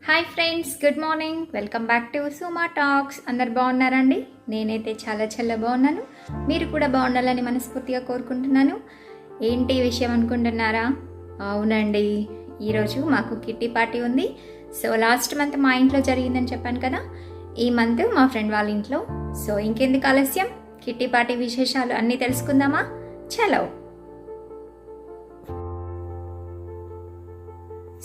Hi friends, good morning. Welcome back to Suma talks. అందరు బాగున్నారండి? నేనైతే చాలా బాగున్నాను. మీరు కూడా బాగుండాలని మనస్ఫూర్తిగా కోరుకుంటున్నాను. ఏంటి విషయం అనుకుంటున్నారా? అవునండి, ఈరోజు మాకు కిట్టి పార్టీ ఉంది. సో లాస్ట్ మంత్ మా ఇంట్లో జరిగిందని చెప్పాను కదా, ఈ మంత్ మా ఫ్రెండ్ వాళ్ళ ఇంట్లో. సో ఇంకెందుకు ఆలస్యం, కిట్టి పార్టీ విశేషాలు అన్నీ తెలుసుకుందామా? చలో.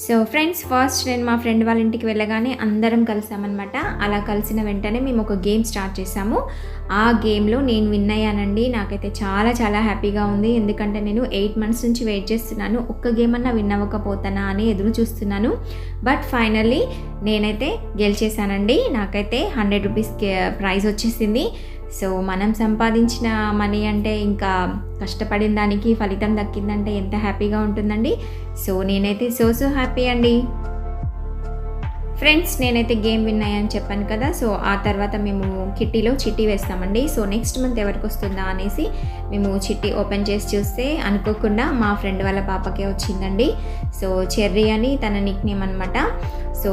సో ఫ్రెండ్స్, ఫస్ట్ నేను మా ఫ్రెండ్ వాళ్ళ ఇంటికి వెళ్ళగానే అందరం కలిసామన్నమాట. అలా కలిసిన వెంటనే మేము ఒక గేమ్ స్టార్ట్ చేసాము. ఆ గేమ్లో నేను విన్ అయ్యానండి. నాకైతే చాలా హ్యాపీగా ఉంది. ఎందుకంటే నేను 8 months నుంచి వెయిట్ చేస్తున్నాను, ఒక్క గేమ్ అన్నా విన్ అవ్వకపోతానా అని ఎదురు చూస్తున్నాను. బట్ ఫైనల్లీ నేనైతే గెలిచేసానండి. నాకైతే 100 rupees ప్రైజ్ వచ్చేసింది. సో మనం సంపాదించిన మనీ అంటే ఇంకా కష్టపడిన దానికి ఫలితం దక్కిందంటే ఎంత హ్యాపీగా ఉంటుందండి. సో నేనైతే సో హ్యాపీ అండి. ఫ్రెండ్స్, నేనైతే గేమ్ విన్ అయ్యాను చెప్పాను కదా. సో ఆ తర్వాత మేము కిట్టీలో చిట్టి వేస్తామండి. సో నెక్స్ట్ మంత్ ఎవరికి వస్తుందా అనేసి మేము చిట్టి ఓపెన్ చేసి చూస్తే అనుకోకుండా మా ఫ్రెండ్ వాళ్ళ పాపకే వచ్చిందండి. సో చెర్రీ అని తన నిక్ నేమ్ అనమాట. సో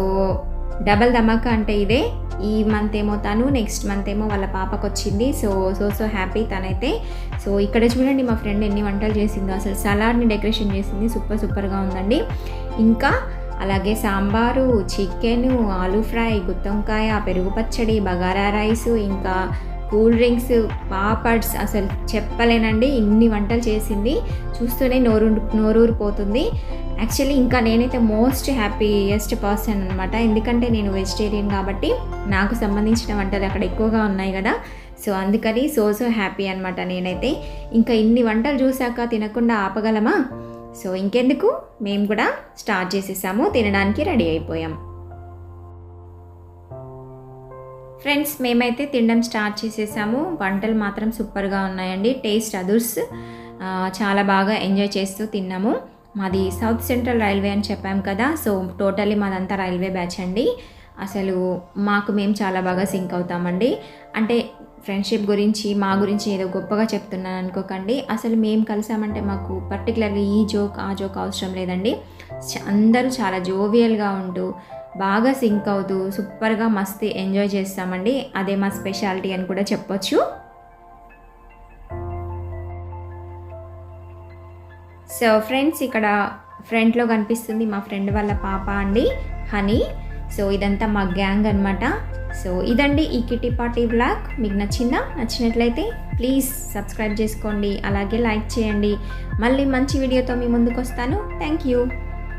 డబల్ ధమాకా అంటే ఇదే. ఈ మంత్ ఏమో తను, నెక్స్ట్ మంత్ ఏమో వాళ్ళ పాపకు వచ్చింది. సో హ్యాపీ తనైతే. సో ఇక్కడ చూడండి మా ఫ్రెండ్ ఎన్ని వంటలు చేసిందో. అసలు సలాడ్ని డెకరేషన్ చేసింది, సూపర్గా ఉందండి. ఇంకా అలాగే సాంబారు, చికెను, ఆలూ ఫ్రై, గుత్తొంకాయ, పెరుగు పచ్చడి, బగారా రైసు, ఇంకా కూల్ డ్రింక్స్, పాపడ్స్, అసలు చెప్పలేనండి ఇన్ని వంటలు చేసింది. చూస్తూనే నోరూరిపోతుంది. యాక్చువల్లీ ఇంకా నేనైతే మోస్ట్ హ్యాపీయెస్ట్ పర్సన్ అనమాట. ఎందుకంటే నేను వెజిటేరియన్ కాబట్టి నాకు సంబంధించిన వంటలు అక్కడ ఎక్కువగా ఉన్నాయి కదా. సో అందుకని సో హ్యాపీ అనమాట నేనైతే. ఇంకా ఇన్ని వంటలు చూసాక తినకుండా ఆపగలమా? సో ఇంకెందుకు, మేము కూడా స్టార్ట్ చేసేసాము, తినడానికి రెడీ అయిపోయాం. ఫ్రెండ్స్, మేమైతే తినడం స్టార్ట్ చేసేసాము. వంటలు మాత్రం సూపర్గా ఉన్నాయండి. Taste others. చాలా బాగా ఎంజాయ్ చేస్తూ తిన్నాము. మాది సౌత్ సెంట్రల్ రైల్వే అని చెప్పాం కదా. సో టోటల్లీ మాదంతా రైల్వే బ్యాచ్ అండి. అసలు మేము చాలా బాగా సింక్ అవుతామండి. అంటే ఫ్రెండ్షిప్ గురించి మా గురించి ఏదో గొప్పగా చెప్తున్నాను అనుకోకండి. అసలు మేము కలిసామంటే మాకు పర్టికులర్గా ఈ జోక్ ఆ జోక్ అవసరం లేదండి. అందరూ చాలా జోవియల్గా ఉంటూ బాగా సింక్ అవుతూ సూపర్గా మస్తు ఎంజాయ్ చేస్తామండి. అదే మా స్పెషాలిటీ అని కూడా చెప్పొచ్చు. సో ఫ్రెండ్స్, ఇక్కడ ఫ్రంట్లో కనిపిస్తుంది మా ఫ్రెండ్ వాళ్ళ పాప అండి, హనీ. సో ఇదంతా మా గ్యాంగ్ అనమాట. సో ఇదండి ఈ కిట్టి పార్టీ వ్లాగ్. మీకు నచ్చినట్లయితే ప్లీజ్ సబ్స్క్రైబ్ చేసుకోండి, అలాగే లైక్ చేయండి. మళ్ళీ మంచి వీడియోతో మీ ముందుకు వస్తాను. Thank you.